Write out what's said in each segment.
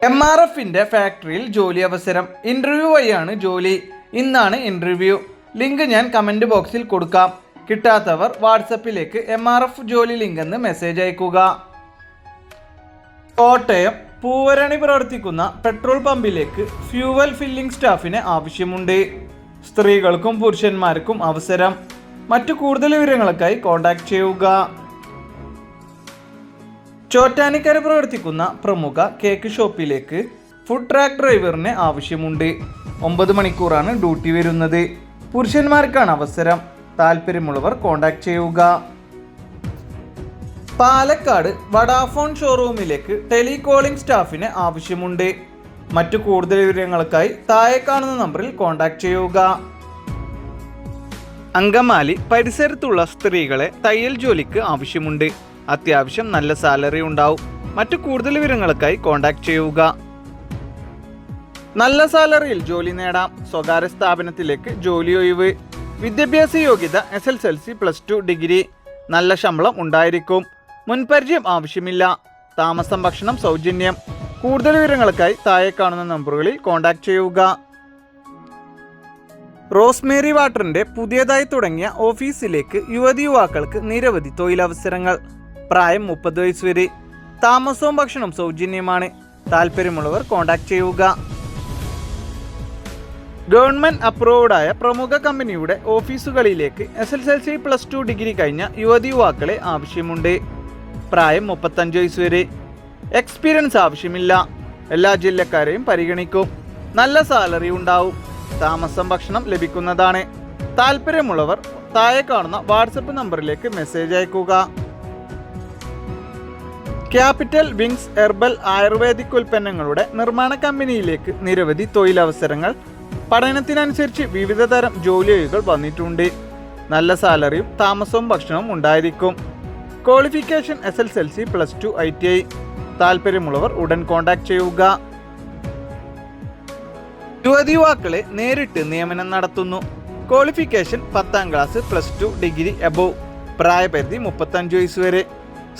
MRFന്റെ ഫാക്ടറിയിൽ ജോലി അവസരം. ഇന്റർവ്യൂ വഴിയാണ് ജോലി. ഇന്നാണ് ഇന്റർവ്യൂ. ലിങ്ക് ഞാൻ കമന്റ് ബോക്സിൽ കൊടുക്കാം. കിട്ടാത്തവർ വാട്സപ്പിലേക്ക് MRF ജോലി ലിങ്ക് എന്ന് മെസ്സേജ് അയക്കുക. കോട്ടയം പൂവരണി പ്രവർത്തിക്കുന്ന പെട്രോൾ പമ്പിലേക്ക് ഫ്യൂവൽ ഫില്ലിംഗ് സ്റ്റാഫിന് ആവശ്യമുണ്ട്. സ്ത്രീകൾക്കും പുരുഷന്മാർക്കും അവസരം. മറ്റു കൂടുതൽ വിവരങ്ങൾക്കായി കോൺടാക്ട് ചെയ്യുക. ചോറ്റാനിക്കര പ്രവർത്തിക്കുന്ന പ്രമുഖ കേക്ക് ഷോപ്പിലേക്ക് ഫുഡ് ട്രാക്ക് ഡ്രൈവറിന് ആവശ്യമുണ്ട്. 9 മണിക്കൂറാണ് ഡ്യൂട്ടി വരുന്നത്. പുരുഷന്മാർക്കാണ് അവസരം. താല്പര്യമുള്ളവർ കോൺടാക്ട് ചെയ്യുക. പാലക്കാട് വഡാഫോൺ ഷോറൂമിലേക്ക് ടെലികോളിംഗ് സ്റ്റാഫിന് ആവശ്യമുണ്ട്. മറ്റു കൂടുതൽ വിവരങ്ങൾക്കായി താഴെ കാണുന്ന നമ്പറിൽ കോൺടാക്ട് ചെയ്യുക. അങ്കമാലി പരിസരത്തുള്ള സ്ത്രീകളെ തയ്യൽ ജോലിക്ക് ആവശ്യമുണ്ട്. അത്യാവശ്യം നല്ല സാലറി ഉണ്ടാവും. മറ്റു കൂടുതൽ വിവരങ്ങൾക്കായി കോൺടാക്ട് ചെയ്യുക. നല്ല സാലറിയിൽ ജോലി നേടാം. സ്വകാര്യ സ്ഥാപനത്തിലേക്ക് ജോലി ഒഴിവ്. വിദ്യാഭ്യാസ യോഗ്യത SSLC +2 ഡിഗ്രി. നല്ല ശമ്പളം ഉണ്ടായിരിക്കും. മുൻപരിചയം ആവശ്യമില്ല. താമസം ഭക്ഷണം സൗജന്യം. കൂടുതൽ വിവരങ്ങൾക്കായി താഴെ കാണുന്ന നമ്പറുകളിൽ കോൺടാക്ട് ചെയ്യുക. റോസ്മേരി വാട്ടറിന്റെ പുതിയതായി തുടങ്ങിയ ഓഫീസിലേക്ക് യുവതിയുവാക്കൾക്ക് നിരവധി തൊഴിലവസരങ്ങൾ. പ്രായം 30 വയസ്സ് വരെ. താമസവും ഭക്ഷണവും സൗജന്യമാണ്. താല്പര്യമുള്ളവർ കോൺടാക്ട് ചെയ്യുക. ഗവൺമെന്റ് അപ്രൂവ്ഡായ പ്രമുഖ കമ്പനിയുടെ ഓഫീസുകളിലേക്ക് SSLC +2 ഡിഗ്രി കഴിഞ്ഞ യുവതിയുവാക്കളെ ആവശ്യമുണ്ട്. പ്രായം 35 വയസ്സ് വരെ. എക്സ്പീരിയൻസ് ആവശ്യമില്ല. എല്ലാ ജില്ലക്കാരെയും പരിഗണിക്കും. നല്ല സാലറി ഉണ്ടാവും. താമസം ഭക്ഷണം ലഭിക്കുന്നതാണ്. താല്പര്യമുള്ളവർ താഴെ കാണുന്ന വാട്സപ്പ് നമ്പറിലേക്ക് മെസ്സേജ് അയക്കുക. ക്യാപിറ്റൽ വിങ്സ് ഹെർബൽ ആയുർവേദിക് ഉൽപ്പന്നങ്ങളുടെ നിർമ്മാണ കമ്പനിയിലേക്ക് നിരവധി തൊഴിലവസരങ്ങൾ. പഠനത്തിനനുസരിച്ച് വിവിധ തരം ജോലികൾ വന്നിട്ടുണ്ട്. നല്ല സാലറിയും താമസവും ഭക്ഷണവും ഉണ്ടായിരിക്കും. Qualification SSLC +2 ITI. താല്പര്യമുള്ളവർ ഉടൻ കോൺടാക്ട് ചെയ്യുക. യുവതിയുവാക്കളെ നേരിട്ട് നിയമനം നടത്തുന്നു. Qualification 10ാം class +2 degree above. പ്രായപരിധി 35 വയസ്സ് വരെ.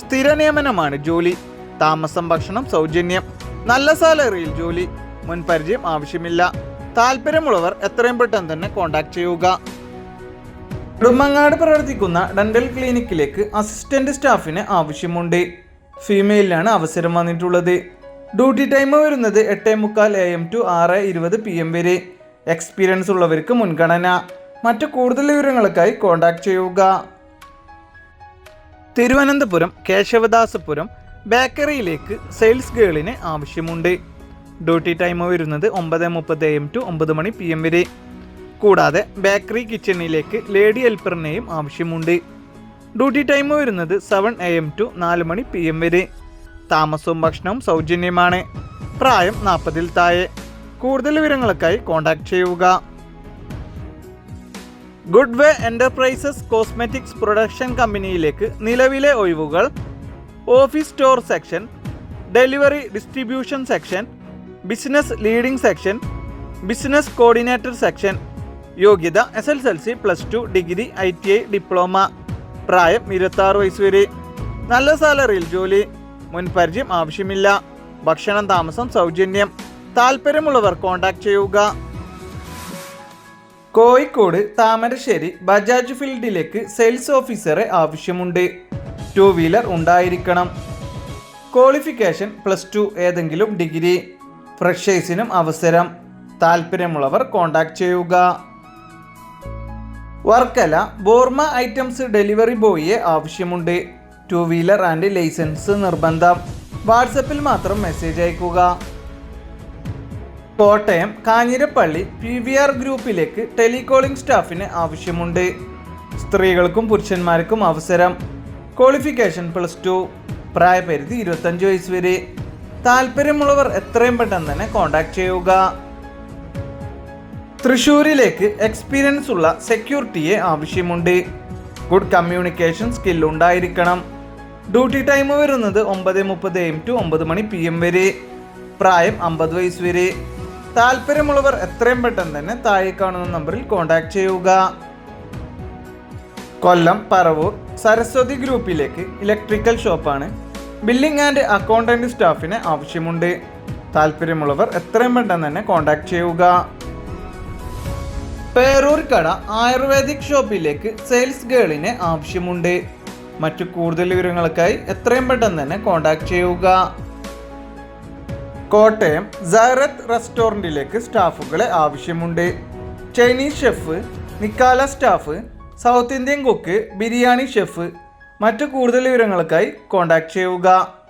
സ്ഥിര നിയമനമാണ് ജോലി. താമസം ഭക്ഷണം സൗജന്യം. നല്ല സാലറിയിൽ ജോലി. മുൻപരിചയം ആവശ്യമില്ല. താല്പര്യമുള്ളവർ എത്രയും പെട്ടെന്ന് തന്നെ കോൺടാക്ട് ചെയ്യുക. ഉടുമങ്ങാട് പ്രവർത്തിക്കുന്ന ഡെന്റൽ ക്ലിനിക്കിലേക്ക് അസിസ്റ്റന്റ് സ്റ്റാഫിന് ആവശ്യമുണ്ട്. ഫീമെയിലാണ് അവസരം വന്നിട്ടുള്ളത്. ഡ്യൂട്ടി ടൈം വരുന്നത് 8:45 AM to 6:20 PM വരെ. എക്സ്പീരിയൻസ് ഉള്ളവർക്ക് മുൻഗണന. മറ്റു കൂടുതൽ വിവരങ്ങൾക്കായി കോൺടാക്ട് ചെയ്യുക. തിരുവനന്തപുരം കേശവദാസപുരം ബേക്കറിയിലേക്ക് സെയിൽസ് ഗേളിന് ആവശ്യമുണ്ട്. ഡ്യൂട്ടി ടൈം വരുന്നത് 9:30 AM to 9 PM വരെ. കൂടാതെ ബേക്കറി കിച്ചണിലേക്ക് ലേഡി ഹെൽപ്പറിനെയും ആവശ്യമുണ്ട്. ഡ്യൂട്ടി ടൈം വരുന്നത് 7 AM to 4 PM വരെ. താമസവും ഭക്ഷണവും സൗജന്യമാണ്. പ്രായം 40-ൽ താഴെ. കൂടുതൽ വിവരങ്ങൾക്കായി കോൺടാക്ട് ചെയ്യുക. Good way enterprises cosmetics production കമ്പനിയിലേക്ക് നിലവിലെ ഒഴിവുകൾ. Office store section, delivery distribution section, business leading section, business coordinator section. യോഗ്യത SSLC +2 ഡിഗ്രി ITI ഡിപ്ലോമ. പ്രായം 26 വയസ്സ് വരെ. നല്ല സാലറിയിൽ ജോലി. മുൻപരിചയം ആവശ്യമില്ല. ഭക്ഷണം താമസം സൗജന്യം. താല്പര്യമുള്ളവർ കോൺടാക്ട് ചെയ്യുക. കോഴിക്കോട് താമരശ്ശേരി ബജാജ് ഫീൽഡിലേക്ക് സെയിൽസ് ഓഫീസറെ ആവശ്യമുണ്ട്. 2 വീലർ ഉണ്ടായിരിക്കണം. ക്വാളിഫിക്കേഷൻ +2 ഏതെങ്കിലും ഡിഗ്രി. ഫ്രഷേഴ്സിനും അവസരം. താല്പര്യമുള്ളവർ കോൺടാക്ട് ചെയ്യുക. വർക്കല ബോർമ ഐറ്റംസ് ഡെലിവറി ബോയിയെ ആവശ്യമുണ്ട്. 2 വീലർ ആൻഡ് ലൈസൻസ് നിർബന്ധം. വാട്സപ്പിൽ മാത്രം മെസ്സേജ് അയക്കുക. കോട്ടയം കാഞ്ഞിരപ്പള്ളി PVR ഗ്രൂപ്പിലേക്ക് ടെലികോളിംഗ് സ്റ്റാഫിന് ആവശ്യമുണ്ട്. സ്ത്രീകൾക്കും പുരുഷന്മാർക്കും അവസരം. ക്വാളിഫിക്കേഷൻ +2. പ്രായപരിധി 25 വയസ്സ് വരെ. താല്പര്യമുള്ളവർ എത്രയും പെട്ടെന്ന് തന്നെ കോൺടാക്ട് ചെയ്യുക. തൃശ്ശൂരിലേക്ക് എക്സ്പീരിയൻസ് ഉള്ള സെക്യൂരിറ്റിയെ ആവശ്യമുണ്ട്. ഗുഡ് കമ്മ്യൂണിക്കേഷൻ സ്കിൽ ഉണ്ടായിരിക്കണം. ഡ്യൂട്ടി ടൈം വരുന്നത് 9:30 AM to 9 PM വരെ. പ്രായം 50 വയസ്സ് വരെ. താല്പര്യമുള്ളവർ എത്രയും പെട്ടെന്ന് തന്നെ താഴെ കാണുന്ന നമ്പറിൽ കോൺടാക്ട് ചെയ്യുക. കൊല്ലം പറവൂർ സരസ്വതി ഗ്രൂപ്പിലേക്ക് ഇലക്ട്രിക്കൽ ഷോപ്പാണ്. ബില്ലിംഗ് ആൻഡ് അക്കൗണ്ടന്റ് സ്റ്റാഫിന് ആവശ്യമുണ്ട്. താല്പര്യമുള്ളവർ എത്രയും പെട്ടെന്ന് തന്നെ കോൺടാക്ട് ചെയ്യുക. പേരൂർക്കട ആയുർവേദിക് ഷോപ്പിലേക്ക് സെയിൽസ് ഗേളിനെ ആവശ്യമുണ്ട്. മറ്റു കൂടുതൽ വിവരങ്ങൾക്കായി എത്രയും പെട്ടെന്ന് തന്നെ കോൺടാക്ട് ചെയ്യുക. കോട്ടയം സൈറത്ത് റെസ്റ്റോറൻറ്റിലേക്ക് സ്റ്റാഫുകളെ ആവശ്യമുണ്ട്. ചൈനീസ് ഷെഫ്, നിക്കാല staff, South Indian cook, biryani chef. മറ്റു കൂടുതൽ വിവരങ്ങൾക്കായി കോൺടാക്ട് ചെയ്യുക.